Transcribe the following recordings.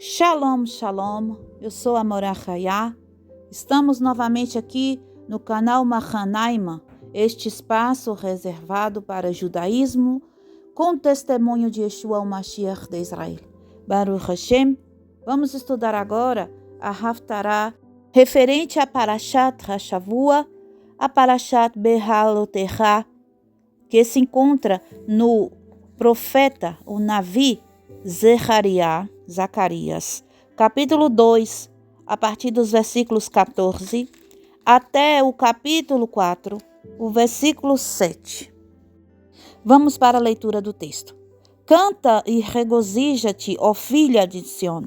Shalom, shalom, eu sou a Morah Hayá. Estamos novamente aqui no canal Mahanaima, este espaço reservado para judaísmo com testemunho de Yeshua, o Mashiach de Israel. Baruch Hashem, vamos estudar agora a Haftarah referente a Parashat Hashavua, a Parashat Behalotecha, que se encontra no profeta, o Navi Zacarias, capítulo 2, a partir dos versículos 14 até o capítulo 4, o versículo 7. Vamos para a leitura do texto. Canta e regozija-te, ó filha de Sião,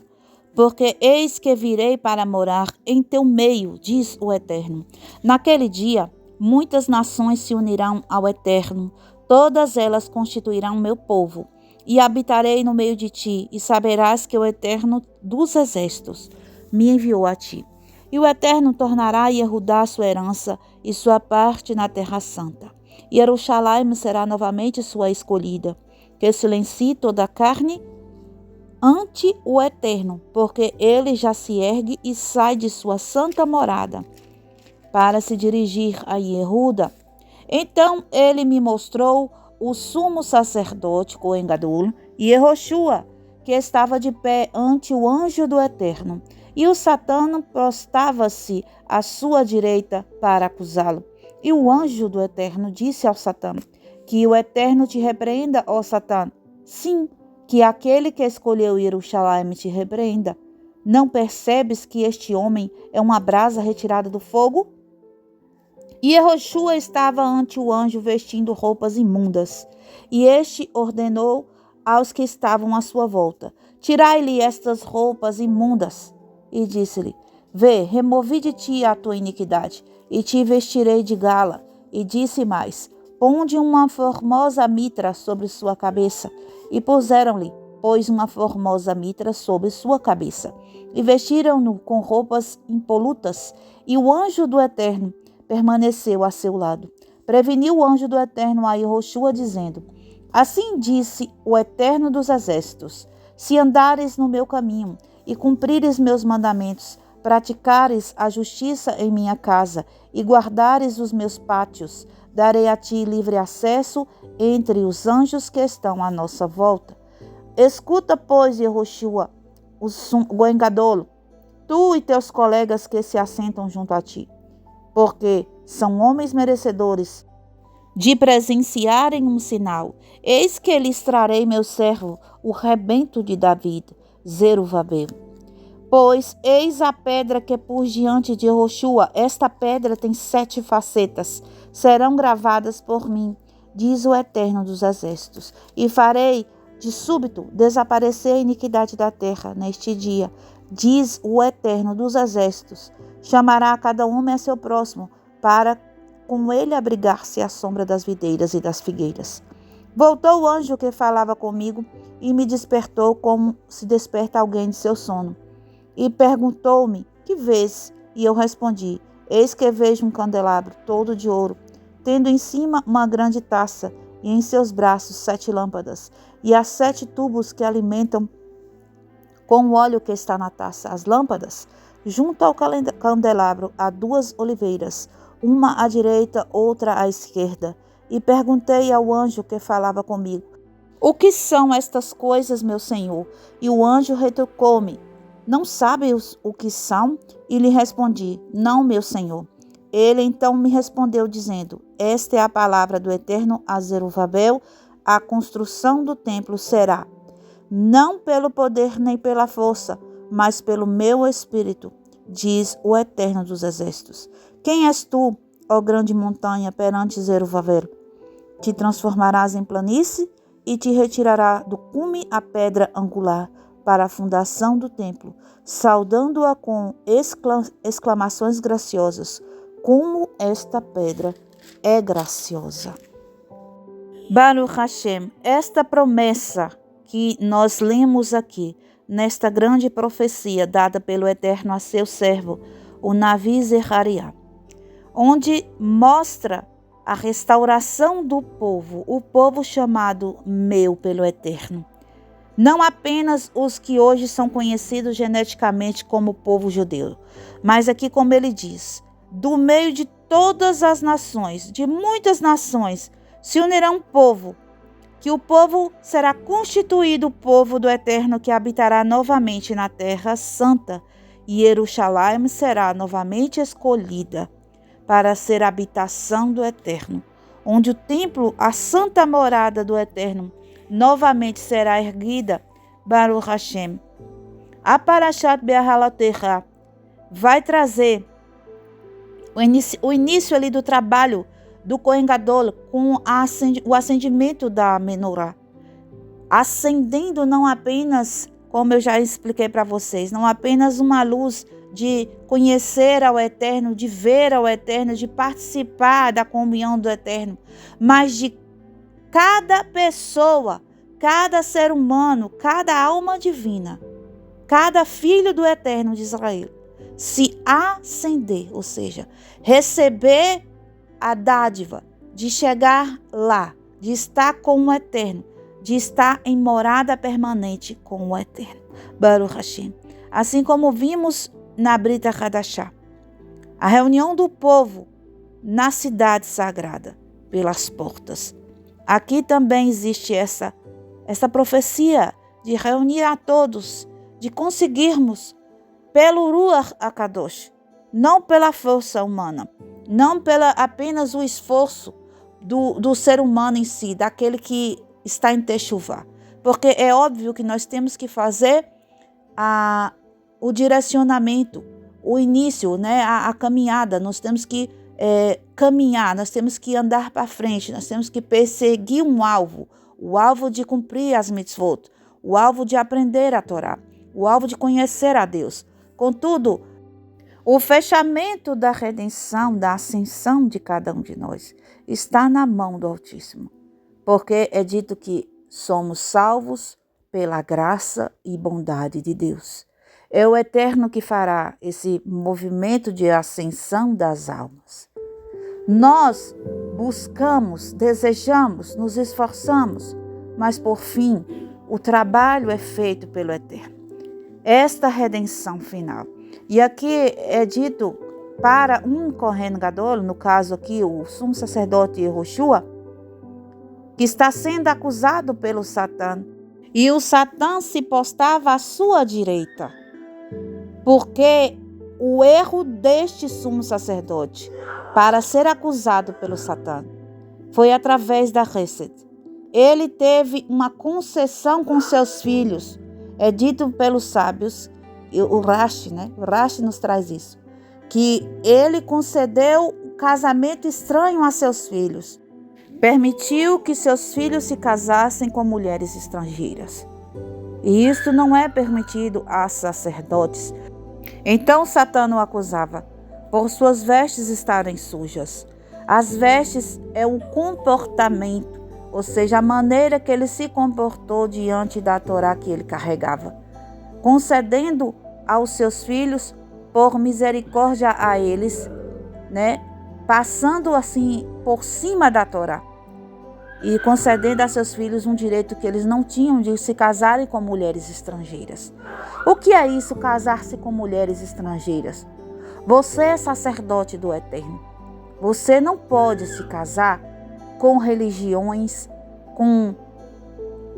porque eis que virei para morar em teu meio, diz o Eterno. Naquele dia, muitas nações se unirão ao Eterno, todas elas constituirão meu povo. E habitarei no meio de ti, e saberás que o Eterno dos Exércitos me enviou a ti. E o Eterno tornará Yehudá sua herança e sua parte na terra santa. E Jerusalém será novamente sua escolhida, que silencie toda a carne ante o Eterno, porque ele já se ergue e sai de sua santa morada, para se dirigir a Yehuda. Então ele me mostrou o sumo sacerdote Cohen Gadol e Yehoshua, que estava de pé ante o anjo do Eterno, e o Satã prostava-se à sua direita para acusá-lo. E o anjo do Eterno disse ao Satã: que o Eterno te repreenda, ó Satã. Sim, que aquele que escolheu Jerusalém te repreenda. Não percebes que este homem é uma brasa retirada do fogo? E Yehoshua estava ante o anjo vestindo roupas imundas. E este ordenou aos que estavam à sua volta: tirai-lhe estas roupas imundas. E disse-lhe: vê, removi de ti a tua iniquidade, e te vestirei de gala. E disse mais: ponde uma formosa mitra sobre sua cabeça. E puseram-lhe, pois, uma formosa mitra sobre sua cabeça. E vestiram-no com roupas impolutas. E o anjo do Eterno permaneceu a seu lado. Preveniu o anjo do Eterno a Yehoshua, dizendo: assim disse o Eterno dos Exércitos: se andares no meu caminho e cumprires meus mandamentos, praticares a justiça em minha casa e guardares os meus pátios, darei a ti livre acesso entre os anjos que estão à nossa volta. Escuta, pois, Yehoshua, o Cohen Gadol, tu e teus colegas que se assentam junto a ti, porque são homens merecedores de presenciarem um sinal. Eis que lhes trarei meu servo, o rebento de David, Zerubabel. Pois eis a pedra que pus diante de Yehoshua. Esta pedra tem 7 facetas, serão gravadas por mim, diz o Eterno dos Exércitos. E farei de súbito desaparecer a iniquidade da terra neste dia, diz o Eterno dos Exércitos. Chamará a cada homem a seu próximo, para com ele abrigar-se à sombra das videiras e das figueiras. Voltou o anjo que falava comigo e me despertou como se desperta alguém de seu sono. E perguntou-me: que vês? E eu respondi: eis que vejo um candelabro todo de ouro, tendo em cima uma grande taça, e em seus braços 7 lâmpadas, e há 7 tubos que alimentam com o óleo que está na taça. As lâmpadas, junto ao candelabro, há 2 oliveiras, uma à direita, outra à esquerda. E perguntei ao anjo que falava comigo: o que são estas coisas, meu senhor? E o anjo retrucou-me: não sabes o que são? E lhe respondi: não, meu senhor. Ele então me respondeu dizendo: esta é a palavra do Eterno a Zerubabel: a construção do templo será não pelo poder nem pela força, mas pelo meu espírito, diz o Eterno dos Exércitos. Quem és tu, ó grande montanha, perante Zerubabel? Te transformarás em planície e te retirará do cume a pedra angular para a fundação do templo, saudando-a com exclamações graciosas. Como esta pedra é graciosa. Baruch Hashem, esta promessa que nós lemos aqui, nesta grande profecia dada pelo Eterno a seu servo, o Navi Zacarias, onde mostra a restauração do povo, o povo chamado meu pelo Eterno. Não apenas os que hoje são conhecidos geneticamente como povo judeu, mas aqui, como ele diz, do meio de todas as nações, de muitas nações, se unirá um povo, que o povo será constituído o povo do Eterno, que habitará novamente na terra santa, e Jerusalém será novamente escolhida para ser a habitação do Eterno, onde o templo, a santa morada do Eterno, novamente será erguida. Baruch Hashem. A Parashat Be'ahalaterá vai trazer o início ali do trabalho do Kohen Gadol com o acendimento da menorá. Acendendo não apenas, como eu já expliquei para vocês, não apenas uma luz de conhecer ao Eterno, de ver ao Eterno, de participar da comunhão do Eterno, mas de cada pessoa, cada ser humano, cada alma divina, cada filho do Eterno de Israel, se acender, ou seja, receber a dádiva de chegar lá, de estar com o Eterno, de estar em morada permanente com o Eterno. Baruch Hashem. Assim como vimos na Brita Hadashah, a reunião do povo na cidade sagrada, pelas portas. Aqui também existe essa profecia de reunir a todos, de conseguirmos pelo Ruach HaKadosh, não pela força humana, não pela apenas o esforço do ser humano em si, daquele que está em Teshuvah. Porque é óbvio que nós temos que fazer o direcionamento, o início, né, a caminhada. Nós temos que caminhar, nós temos que andar para frente, nós temos que perseguir um alvo, o alvo de cumprir as mitzvot, o alvo de aprender a Torá, o alvo de conhecer a Deus. Contudo, o fechamento da redenção, da ascensão de cada um de nós está na mão do Altíssimo, porque é dito que somos salvos pela graça e bondade de Deus. É o Eterno que fará esse movimento de ascensão das almas. Nós buscamos, desejamos, nos esforçamos, mas por fim, o trabalho é feito pelo Eterno. Esta redenção final. E aqui é dito para um Kohen Gadol, no caso aqui o sumo sacerdote Yehoshua, que está sendo acusado pelo Satã. E o Satã se postava à sua direita, porque o erro deste sumo sacerdote para ser acusado pelo Satã foi através da Hesed. Ele teve uma concessão com seus filhos. É dito pelos sábios, o Rashi, né? O Rashi nos traz isso, que ele concedeu um casamento estranho a seus filhos. Permitiu que seus filhos se casassem com mulheres estrangeiras. E isto não é permitido a sacerdotes. Então Satã o acusava por suas vestes estarem sujas. As vestes é o comportamento, ou seja, a maneira que ele se comportou diante da Torá que ele carregava, concedendo aos seus filhos, por misericórdia a eles, né, passando assim por cima da Torá e concedendo a seus filhos um direito que eles não tinham de se casarem com mulheres estrangeiras. O que é isso, casar-se com mulheres estrangeiras? Você é sacerdote do Eterno. Você não pode se casar com religiões, com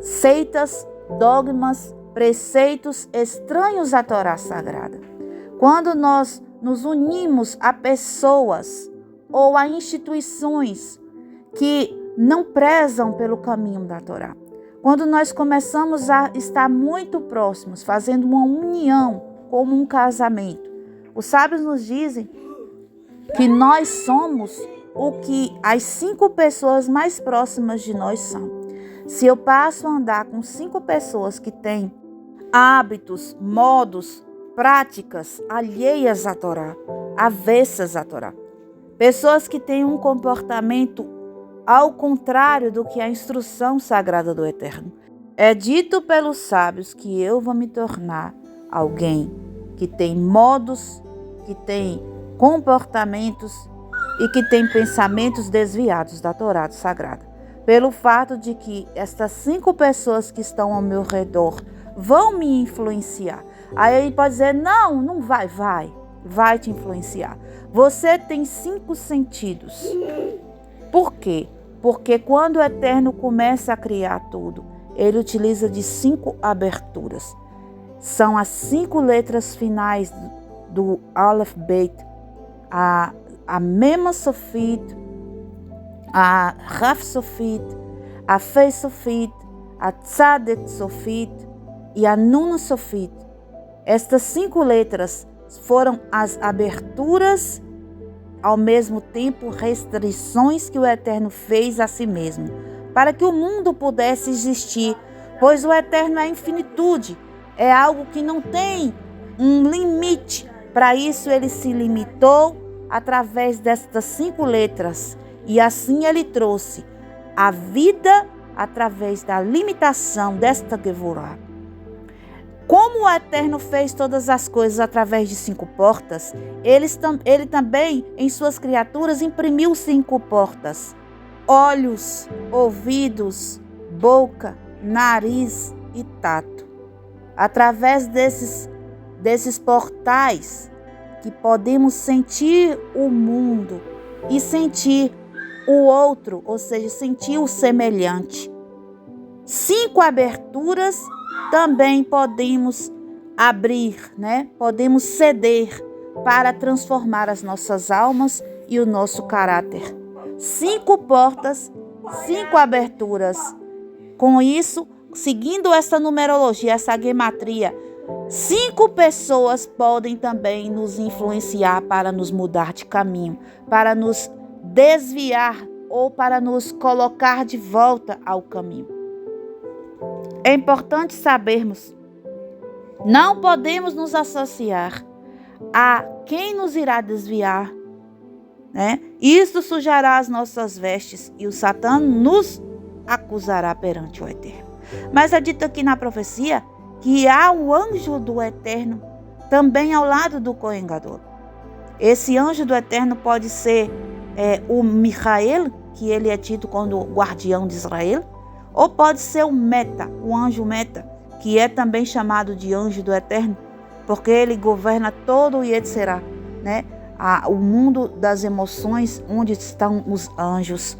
seitas, dogmas, preceitos estranhos à Torá Sagrada. Quando nós nos unimos a pessoas ou a instituições que não prezam pelo caminho da Torá, quando nós começamos a estar muito próximos, fazendo uma união como um casamento, os sábios nos dizem que nós somos o que as 5 pessoas mais próximas de nós são. Se eu passo a andar com 5 pessoas que têm hábitos, modos, práticas alheias à Torá, avessas à Torá, pessoas que têm um comportamento ao contrário do que a instrução sagrada do Eterno, é dito pelos sábios que eu vou me tornar alguém que tem modos, que tem comportamentos e que tem pensamentos desviados da Torá sagrada. pelo fato de que estas 5 pessoas que estão ao meu redor vão me influenciar. Aí ele pode dizer, não vai te influenciar. Você tem 5 sentidos. Por quê? Porque quando o Eterno começa a criar tudo, ele utiliza de 5 aberturas. São as 5 letras finais do Aleph Beit, a Mem Sofit, a Raf Sofit, a Fei Sofit, a Tzadet Sofit e a Nun Sofit. Estas 5 letras foram as aberturas, ao mesmo tempo restrições que o Eterno fez a si mesmo, para que o mundo pudesse existir, pois o Eterno é infinitude, é algo que não tem um limite. Para isso ele se limitou através destas 5 letras, e assim ele trouxe a vida através da limitação desta Gevorah. Como o Eterno fez todas as coisas através de 5 portas, ele também, em suas criaturas, imprimiu 5 portas: olhos, ouvidos, boca, nariz e tato. Através desses portais que podemos sentir o mundo e sentir o outro, ou seja, sentir o semelhante. 5 aberturas também podemos abrir, Podemos ceder para transformar as nossas almas e o nosso caráter. 5 portas, 5 aberturas. Com isso, seguindo essa numerologia, essa gematria, 5 pessoas podem também nos influenciar para nos mudar de caminho, para nos desviar ou para nos colocar de volta ao caminho. É importante sabermos, não podemos nos associar a quem nos irá desviar, Isso sujará as nossas vestes e o Satã nos acusará perante o Eterno. Mas é dito aqui na profecia que há o anjo do Eterno também ao lado do Cohen Gadol. Esse anjo do Eterno pode ser o Michael, que ele é tido como guardião de Israel, ou pode ser o Meta, o anjo Meta, que é também chamado de anjo do Eterno, porque ele governa todo o Yetzirah, o mundo das emoções, onde estão os anjos.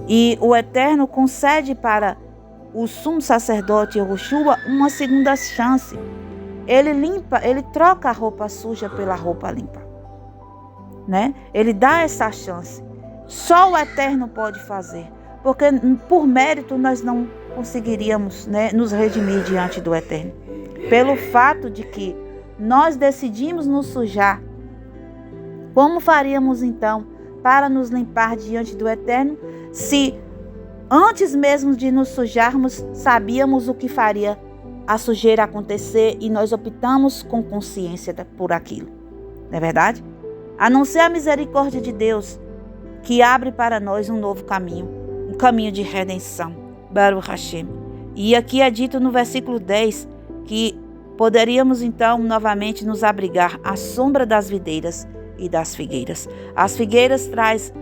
E o Eterno concede para o sumo sacerdote Yehoshua uma segunda chance. Ele troca a roupa suja pela roupa limpa, Ele dá essa chance. Só o Eterno pode fazer, porque por mérito nós não conseguiríamos, nos redimir diante do Eterno. Pelo fato de que nós decidimos nos sujar, como faríamos então para nos limpar diante do Eterno, se antes mesmo de nos sujarmos sabíamos o que faria a sujeira acontecer e nós optamos com consciência por aquilo? Não é verdade? A não ser a misericórdia de Deus, que abre para nós um novo caminho, um caminho de redenção. Baruch Hashem. E aqui é dito no versículo 10 que poderíamos então novamente nos abrigar à sombra das videiras e das figueiras. As figueiras traz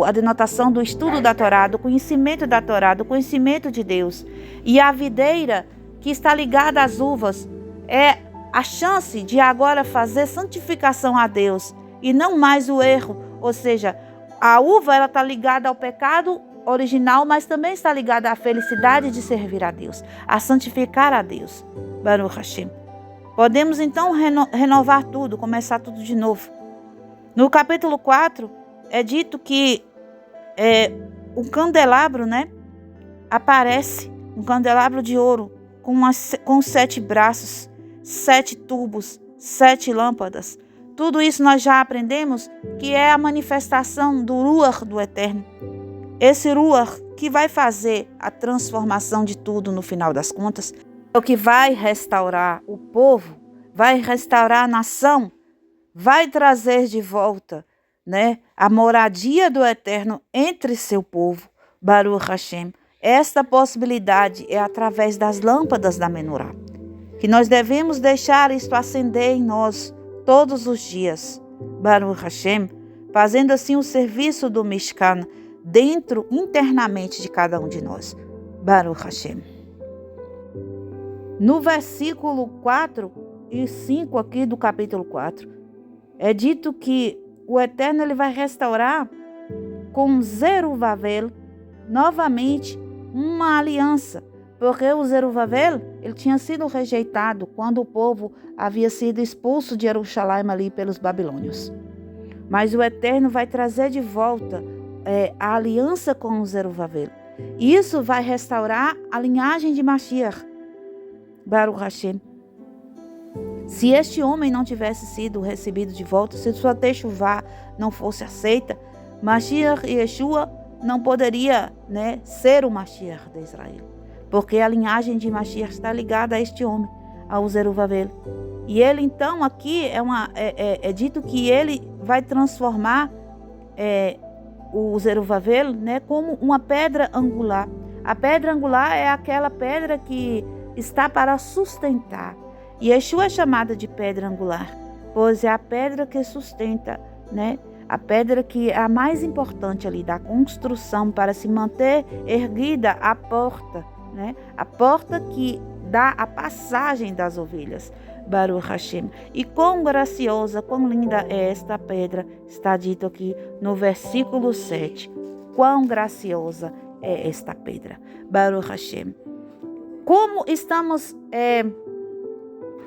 a denotação do estudo da Torá, do conhecimento da Torá, do conhecimento de Deus. E a videira, que está ligada às uvas, é a chance de agora fazer santificação a Deus e não mais o erro. Ou seja, a uva ela está ligada ao pecado original, mas também está ligada à felicidade de servir a Deus, a santificar a Deus. Baruch Hashem. Podemos então renovar tudo, começar tudo de novo. No capítulo 4, é dito que o candelabro, aparece, um candelabro de ouro com 7 braços, 7 tubos, 7 lâmpadas. Tudo isso nós já aprendemos que é a manifestação do Ruach do Eterno. Esse Ruach que vai fazer a transformação de tudo no final das contas, é o que vai restaurar o povo, vai restaurar a nação, vai trazer de volta, a moradia do Eterno entre seu povo. Baruch Hashem. Esta possibilidade é através das lâmpadas da menorá, que nós devemos deixar isto acender em nós todos os dias. Baruch Hashem. Fazendo assim o serviço do Mishkan, dentro, internamente de cada um de nós. Baruch Hashem. No versículo 4 e 5 aqui do capítulo 4, é dito que o Eterno ele vai restaurar com Zerubabel novamente uma aliança, porque o Zerubabel ele tinha sido rejeitado quando o povo havia sido expulso de Jerusalém ali pelos babilônios. Mas o Eterno vai trazer de volta a aliança com o Zerubabel. Isso vai restaurar a linhagem de Mashiach. Baruch Hashem. Se este homem não tivesse sido recebido de volta, se sua techuvá não fosse aceita, Mashiach e Yeshua não poderia, ser o Mashiach de Israel. Porque a linhagem de Mashiach está ligada a este homem, ao Zerubabel. E ele então aqui é dito que ele vai transformar o Zerubabel como uma pedra angular. A pedra angular é aquela pedra que está para sustentar. E Yeshua é chamada de pedra angular, pois é a pedra que sustenta, a pedra que é a mais importante ali da construção para se manter erguida a porta, a porta que dá a passagem das ovelhas. Baruch Hashem. E quão graciosa, quão linda é esta pedra, está dito aqui no versículo 7. Quão graciosa é esta pedra. Baruch Hashem. Como estamos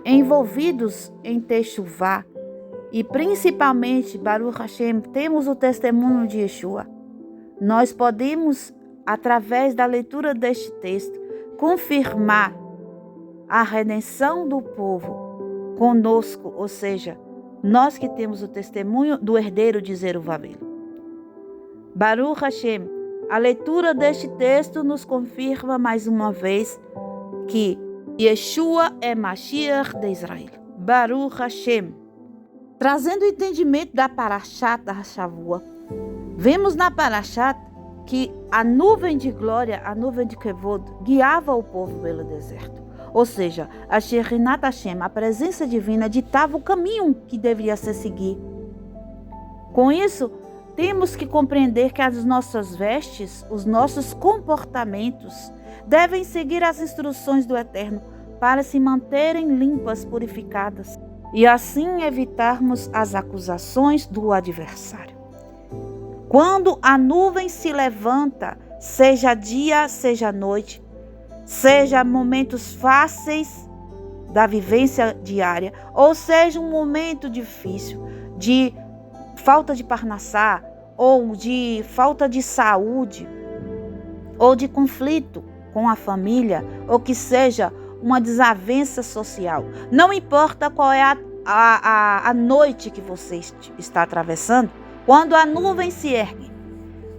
envolvidos em techuvá, e principalmente, Baruch Hashem, temos o testemunho de Yeshua. Nós podemos, através da leitura deste texto, confirmar a redenção do povo conosco, ou seja, nós que temos o testemunho do herdeiro de Zerubabel. Baruch Hashem, a leitura deste texto nos confirma mais uma vez que Yeshua é Mashiach de Israel. Baruch Hashem. Trazendo o entendimento da Parashat da Shavua, vemos na Parashat que a nuvem de glória, a nuvem de Kevod, guiava o povo pelo deserto. Ou seja, a Shekhinat Hashem, a presença divina, ditava o caminho que deveria ser seguido. Com isso, temos que compreender que as nossas vestes, os nossos comportamentos, devem seguir as instruções do Eterno para se manterem limpas, purificadas, e assim evitarmos as acusações do adversário. Quando a nuvem se levanta, seja dia, seja noite, seja momentos fáceis da vivência diária, ou seja um momento difícil de falta de parnassá, ou de falta de saúde, ou de conflito com a família, ou que seja uma desavença social. Não importa qual é a noite que você está atravessando, quando a nuvem se ergue,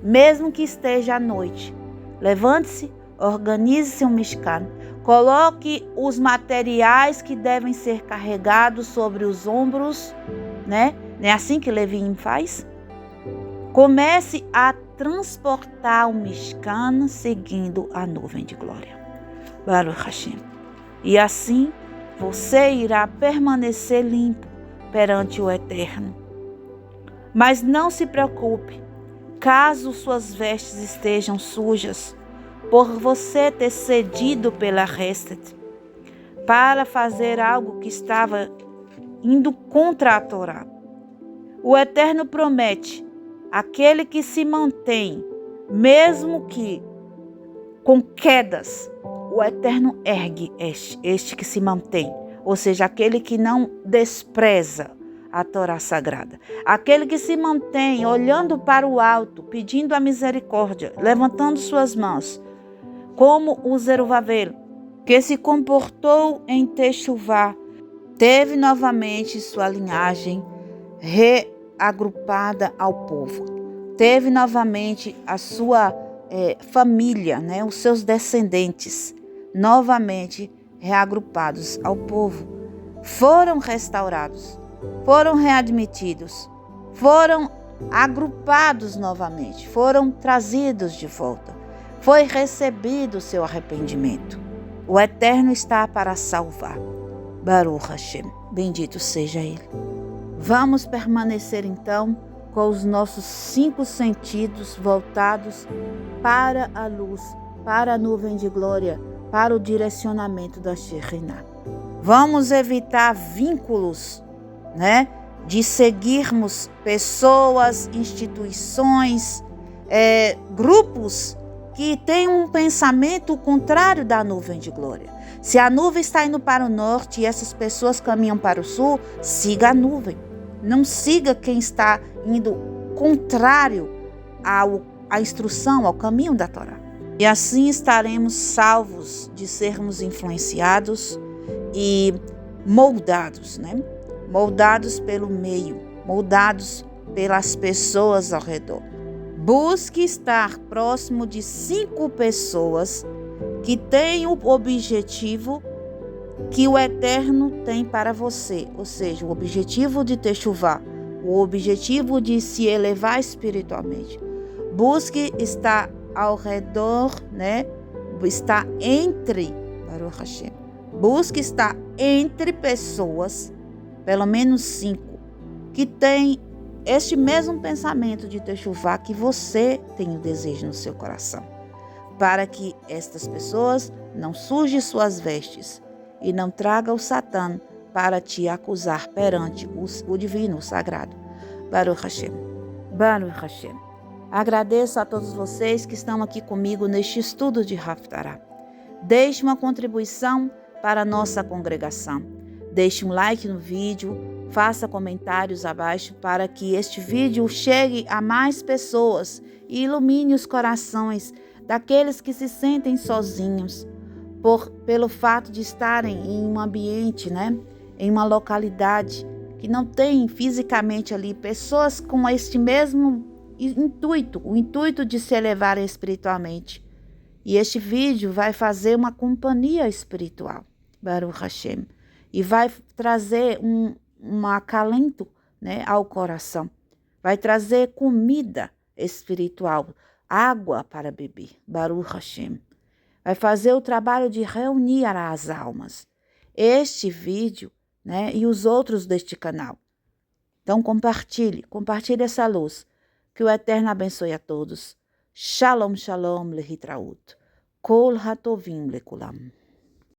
mesmo que esteja à noite, levante-se, organize seu Mishkan, coloque os materiais que devem ser carregados sobre os ombros, Não é assim que Levim faz? Comece a transportar o Mishkan seguindo a nuvem de glória. Baruch Hashem. E assim você irá permanecer limpo perante o Eterno. Mas não se preocupe, caso suas vestes estejam sujas, por você ter cedido pela Hesed, para fazer algo que estava indo contra a Torá. O Eterno promete, aquele que se mantém, mesmo que com quedas, o Eterno ergue este que se mantém, ou seja, aquele que não despreza a Torá sagrada, aquele que se mantém olhando para o alto, pedindo a misericórdia, levantando suas mãos, como o Zerubabel, que se comportou em techuvá, teve novamente sua linhagem reagrupada ao povo, teve novamente a sua família, os seus descendentes, novamente reagrupados ao povo, foram restaurados, foram readmitidos, foram agrupados novamente, foram trazidos de volta, foi recebido o seu arrependimento. O Eterno está para salvar. Baruch Hashem, bendito seja Ele. Vamos permanecer então com os nossos 5 sentidos voltados para a luz, para a nuvem de glória, para o direcionamento da Shekhinah. Vamos evitar vínculos, de seguirmos pessoas, instituições, grupos que têm um pensamento contrário da nuvem de glória. Se a nuvem está indo para o norte e essas pessoas caminham para o sul, siga a nuvem. Não siga quem está indo contrário à instrução, ao caminho da Torá. E assim estaremos salvos de sermos influenciados e moldados, moldados pelo meio, moldados pelas pessoas ao redor. Busque estar próximo de 5 pessoas que têm o objetivo que o Eterno tem para você, ou seja, o objetivo de Techuvá, o objetivo de se elevar espiritualmente. Busque estar ao redor, estar entre, Baruch Hashem, busque estar entre pessoas, pelo menos 5, que têm este mesmo pensamento de Techuvá que você tem o desejo no seu coração, para que estas pessoas não sujem suas vestes e não traga o Satã para te acusar perante o divino, o sagrado. Baruch Hashem. Baruch Hashem. Agradeço a todos vocês que estão aqui comigo neste estudo de Haftarah. Deixe uma contribuição para a nossa congregação. Deixe um like no vídeo, faça comentários abaixo para que este vídeo chegue a mais pessoas e ilumine os corações daqueles que se sentem sozinhos, pelo fato de estarem em um ambiente, em uma localidade que não tem fisicamente ali pessoas com este mesmo intuito, o intuito de se elevar espiritualmente. E este vídeo vai fazer uma companhia espiritual, Baruch Hashem, e vai trazer um acalento, ao coração. Vai trazer comida espiritual, água para beber, Baruch Hashem. Vai fazer o trabalho de reunir as almas. Este vídeo, e os outros deste canal. Então compartilhe essa luz. Que o Eterno abençoe a todos. Shalom, shalom, lehitraut. Kol hatovim lekulam.